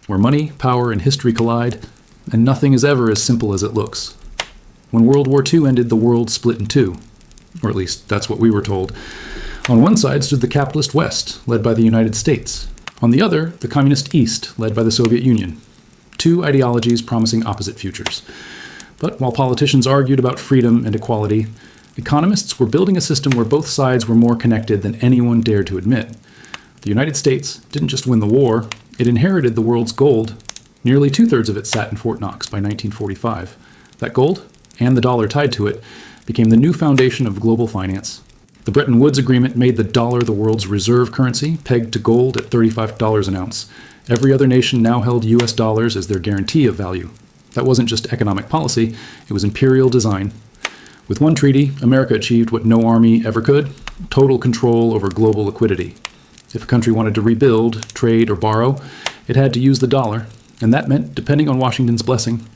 where money, power, and history collide, and nothing is ever as simple as it looks. When World War II ended, the world split in two, or at least that's what we were told. On one side stood the capitalist West, led by the United States. On the other, the communist East, led by the Soviet Union. Two ideologies promising opposite futures. But while politicians argued about freedom and equality, economists were building a system where both sides were more connected than anyone dared to admit. The United States didn't just win the war, it inherited the world's gold. Nearly two-thirds of it sat in Fort Knox by 1945. That gold, and the dollar tied to it, became the new foundation of global finance. The Bretton Woods Agreement made the dollar the world's reserve currency, pegged to gold at $35 an ounce. Every other nation now held US dollars as their guarantee of value. That wasn't just economic policy, it was imperial design. With one treaty, America achieved what no army ever could: total control over global liquidity. If a country wanted to rebuild, trade, or borrow, it had to use the dollar, and that meant depending on Washington's blessing.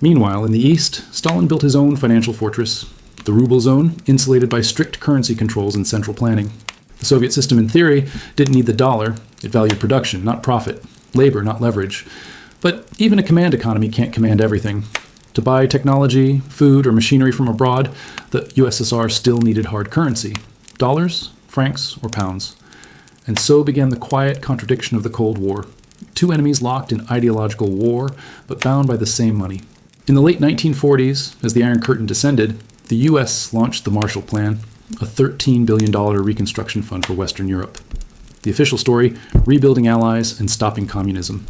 Meanwhile, in the East, Stalin built his own financial fortress, the ruble zone, insulated by strict currency controls and central planning. The Soviet system, in theory, didn't need the dollar. It valued production, not profit, labor, not leverage. But even a command economy can't command everything. To buy technology, food, or machinery from abroad, the USSR still needed hard currency: dollars, francs, or pounds. And so began the quiet contradiction of the Cold War. Two enemies locked in ideological war, but bound by the same money. In the late 1940s, as the Iron Curtain descended, the U.S. launched the Marshall Plan, a $13 billion reconstruction fund for Western Europe. The official story: rebuilding allies and stopping communism.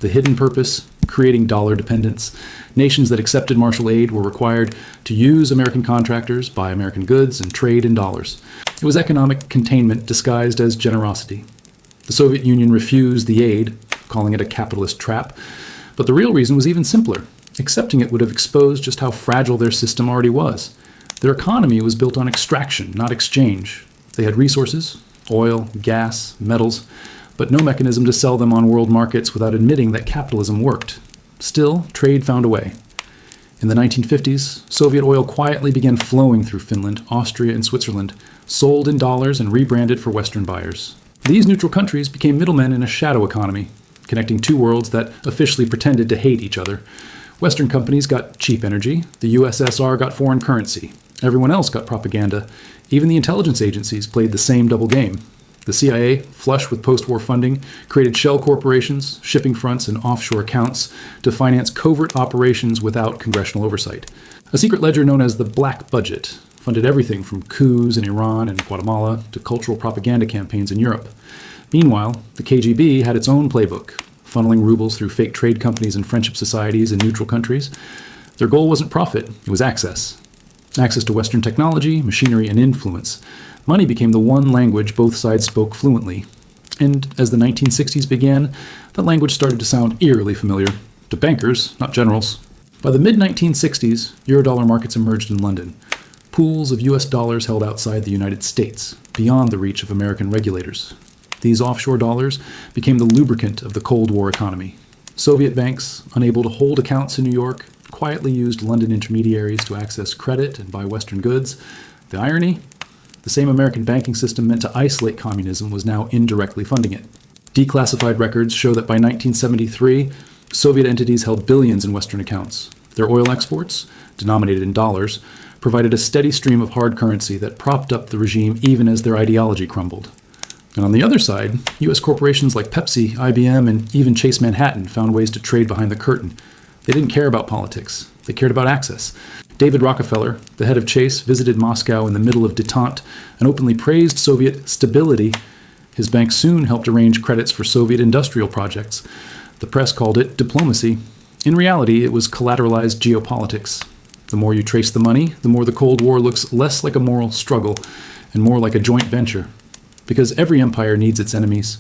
The hidden purpose: creating dollar dependence. Nations that accepted Marshall aid were required to use American contractors, buy American goods, and trade in dollars. It was economic containment disguised as generosity. The Soviet Union refused the aid, calling it a capitalist trap. But the real reason was even simpler. Accepting it would have exposed just how fragile their system already was. Their economy was built on extraction, not exchange. They had resources: oil, gas, metals, but no mechanism to sell them on world markets without admitting that capitalism worked. Still, trade found a way. In the 1950s, Soviet oil quietly began flowing through Finland, Austria, and Switzerland, sold in dollars and rebranded for Western buyers. These neutral countries became middlemen in a shadow economy, connecting two worlds that officially pretended to hate each other. Western companies got cheap energy, the USSR got foreign currency, everyone else got propaganda. Even the intelligence agencies played the same double game. The CIA, flush with post-war funding, created shell corporations, shipping fronts, and offshore accounts to finance covert operations without congressional oversight. A secret ledger known as the Black Budget funded everything from coups in Iran and Guatemala to cultural propaganda campaigns in Europe. Meanwhile, the KGB had its own playbook, funneling rubles through fake trade companies and friendship societies in neutral countries. Their goal wasn't profit, it was access. Access to Western technology, machinery, and influence. Money became the one language both sides spoke fluently. And as the 1960s began, that language started to sound eerily familiar to bankers, not generals. By the mid-1960s, Eurodollar markets emerged in London. Pools of US dollars held outside the United States, beyond the reach of American regulators. These offshore dollars became the lubricant of the Cold War economy. Soviet banks, unable to hold accounts in New York, quietly used London intermediaries to access credit and buy Western goods. The irony? The same American banking system meant to isolate communism was now indirectly funding it. Declassified records show that by 1973, Soviet entities held billions in Western accounts. Their oil exports, denominated in dollars, provided a steady stream of hard currency that propped up the regime even as their ideology crumbled. And on the other side, U.S. corporations like Pepsi, IBM, and even Chase Manhattan found ways to trade behind the curtain. They didn't care about politics. They cared about access. David Rockefeller, the head of Chase, visited Moscow in the middle of détente and openly praised Soviet stability. His bank soon helped arrange credits for Soviet industrial projects. The press called it diplomacy. In reality, it was collateralized geopolitics. The more you trace the money, the more the Cold War looks less like a moral struggle and more like a joint venture. Because every empire needs its enemies.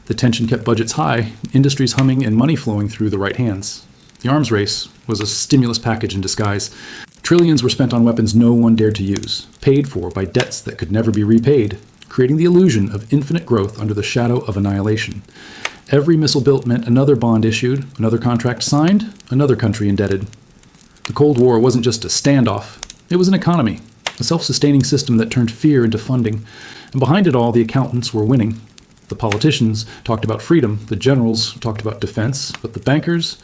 The tension kept budgets high, industries humming, and money flowing through the right hands. The arms race was a stimulus package in disguise. Trillions were spent on weapons no one dared to use, paid for by debts that could never be repaid, creating the illusion of infinite growth under the shadow of annihilation. Every missile built meant another bond issued, another contract signed, another country indebted. The Cold War wasn't just a standoff, it was an economy, a self-sustaining system that turned fear into funding. And behind it all, the accountants were winning. The politicians talked about freedom, the generals talked about defense, but the bankers,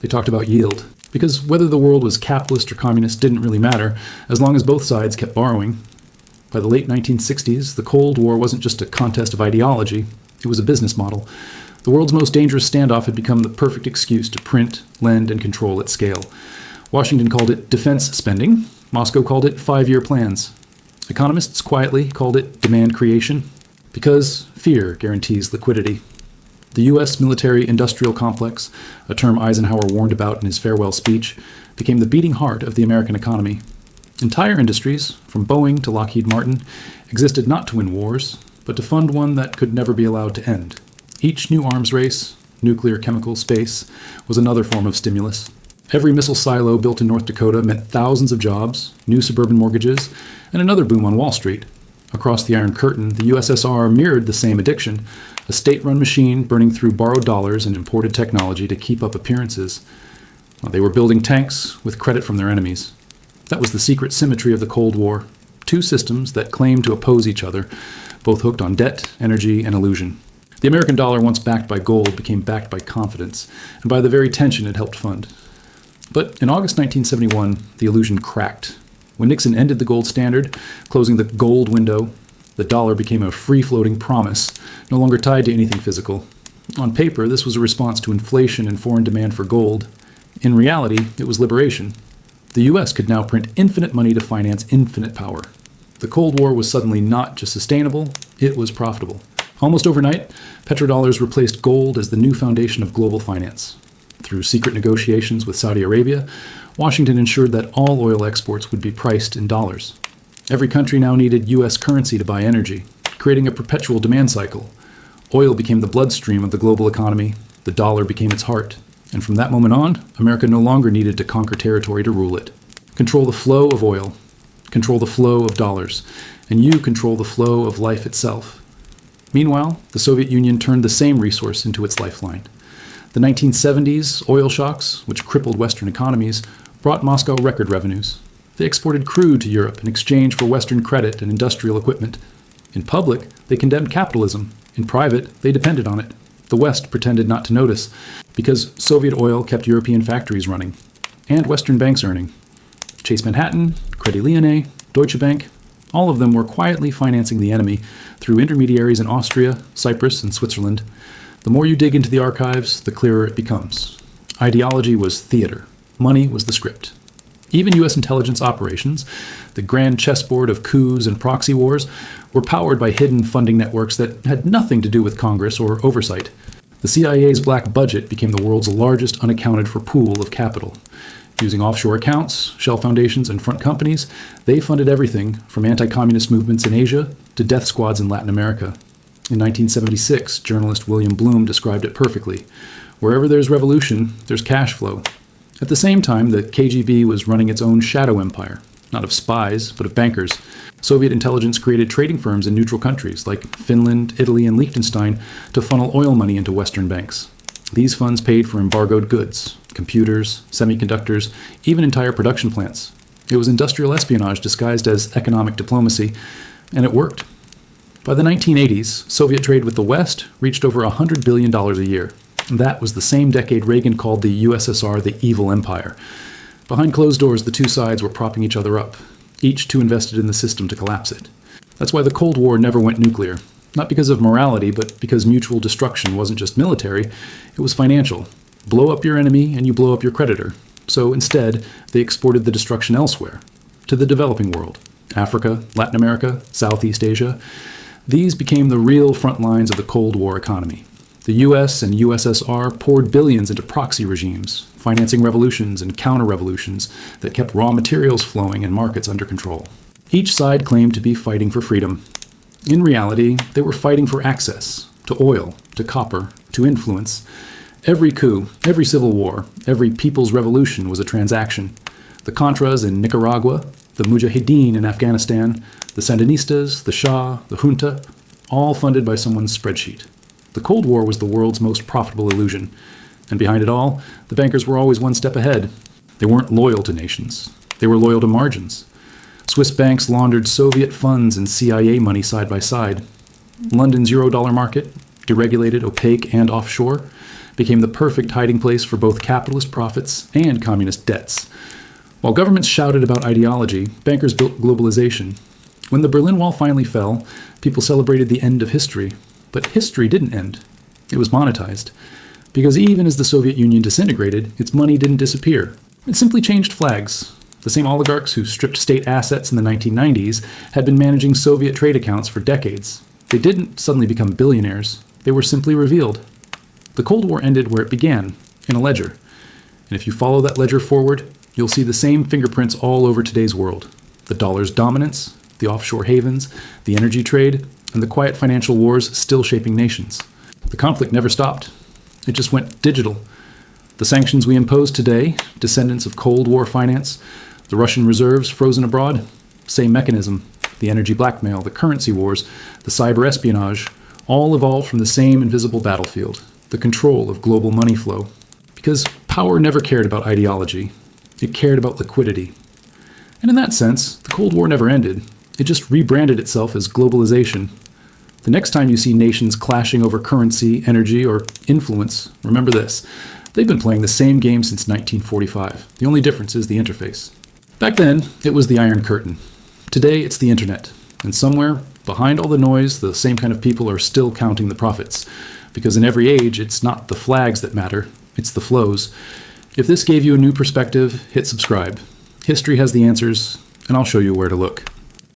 they talked about yield. Because whether the world was capitalist or communist didn't really matter, as long as both sides kept borrowing. By the late 1960s, the Cold War wasn't just a contest of ideology, it was a business model. The world's most dangerous standoff had become the perfect excuse to print, lend, and control at scale. Washington called it defense spending. Moscow called it 5-year plans. Economists quietly called it demand creation, because fear guarantees liquidity. The U.S. military-industrial complex, a term Eisenhower warned about in his farewell speech, became the beating heart of the American economy. Entire industries, from Boeing to Lockheed Martin, existed not to win wars, but to fund one that could never be allowed to end. Each new arms race, nuclear, chemical, space, was another form of stimulus. Every missile silo built in North Dakota meant thousands of jobs, new suburban mortgages, and another boom on Wall Street. Across the Iron Curtain, the USSR mirrored the same addiction, a state-run machine burning through borrowed dollars and imported technology to keep up appearances. They were building tanks with credit from their enemies. That was the secret symmetry of the Cold War. Two systems that claimed to oppose each other, both hooked on debt, energy, and illusion. The American dollar, once backed by gold, became backed by confidence, and by the very tension it helped fund. But in August 1971, the illusion cracked. When Nixon ended the gold standard, closing the gold window, the dollar became a free-floating promise, no longer tied to anything physical. On paper, this was a response to inflation and foreign demand for gold. In reality, it was liberation. The U.S. could now print infinite money to finance infinite power. The Cold War was suddenly not just sustainable, it was profitable. Almost overnight, petrodollars replaced gold as the new foundation of global finance. Through secret negotiations with Saudi Arabia, Washington ensured that all oil exports would be priced in dollars. Every country now needed U.S. currency to buy energy, creating a perpetual demand cycle. Oil became the bloodstream of the global economy, the dollar became its heart. And from that moment on, America no longer needed to conquer territory to rule it. Control the flow of oil, control the flow of dollars, and you control the flow of life itself. Meanwhile, the Soviet Union turned the same resource into its lifeline. The 1970s oil shocks, which crippled Western economies, brought Moscow record revenues. They exported crude to Europe in exchange for Western credit and industrial equipment. In public, they condemned capitalism. In private, they depended on it. The West pretended not to notice, because Soviet oil kept European factories running, and Western banks earning. Chase Manhattan, Credit Lyonnais, Deutsche Bank, all of them were quietly financing the enemy through intermediaries in Austria, Cyprus, and Switzerland. The more you dig into the archives, the clearer it becomes. Ideology was theater. Money was the script. Even U.S. intelligence operations, the grand chessboard of coups and proxy wars, were powered by hidden funding networks that had nothing to do with Congress or oversight. The CIA's black budget became the world's largest unaccounted-for pool of capital. Using offshore accounts, shell foundations, and front companies, they funded everything from anti-communist movements in Asia to death squads in Latin America. In 1976, journalist William Bloom described it perfectly. Wherever there's revolution, there's cash flow. At the same time, the KGB was running its own shadow empire, not of spies, but of bankers. Soviet intelligence created trading firms in neutral countries like Finland, Italy, and Liechtenstein to funnel oil money into Western banks. These funds paid for embargoed goods, computers, semiconductors, even entire production plants. It was industrial espionage disguised as economic diplomacy, and it worked. By the 1980s, Soviet trade with the West reached over $100 billion a year. That was the same decade Reagan called the USSR the evil empire. Behind closed doors, the two sides were propping each other up, each too invested in the system to collapse it. That's why the Cold War never went nuclear. Not because of morality, but because mutual destruction wasn't just military, it was financial. Blow up your enemy and you blow up your creditor. So instead, they exported the destruction elsewhere, to the developing world. Africa, Latin America, Southeast Asia. These became the real front lines of the Cold War economy. The US and USSR poured billions into proxy regimes, financing revolutions and counter-revolutions that kept raw materials flowing and markets under control. Each side claimed to be fighting for freedom. In reality, they were fighting for access to oil, to copper, to influence. Every coup, every civil war, every people's revolution was a transaction. The Contras in Nicaragua, the Mujahideen in Afghanistan, the Sandinistas, the Shah, the junta, all funded by someone's spreadsheet. The Cold War was the world's most profitable illusion. And behind it all, the bankers were always one step ahead. They weren't loyal to nations. They were loyal to margins. Swiss banks laundered Soviet funds and CIA money side by side. London's Eurodollar market, deregulated, opaque, and offshore, became the perfect hiding place for both capitalist profits and communist debts. While governments shouted about ideology, bankers built globalization. When the Berlin Wall finally fell, people celebrated the end of history. But history didn't end. It was monetized. Because even as the Soviet Union disintegrated, its money didn't disappear. It simply changed flags. The same oligarchs who stripped state assets in the 1990s had been managing Soviet trade accounts for decades. They didn't suddenly become billionaires. They were simply revealed. The Cold War ended where it began, in a ledger. And if you follow that ledger forward, you'll see the same fingerprints all over today's world. The dollar's dominance, the offshore havens, the energy trade, and the quiet financial wars still shaping nations. The conflict never stopped. It just went digital. The sanctions we impose today, descendants of Cold War finance, the Russian reserves frozen abroad, same mechanism. The energy blackmail, the currency wars, the cyber espionage, all evolved from the same invisible battlefield, the control of global money flow. Because power never cared about ideology. It cared about liquidity. And in that sense, the Cold War never ended. It just rebranded itself as globalization. The next time you see nations clashing over currency, energy, or influence, remember this. They've been playing the same game since 1945. The only difference is the interface. Back then, it was the Iron Curtain. Today, it's the internet. And somewhere, behind all the noise, the same kind of people are still counting the profits. Because in every age, it's not the flags that matter, it's the flows. If this gave you a new perspective, hit subscribe. History has the answers, and I'll show you where to look.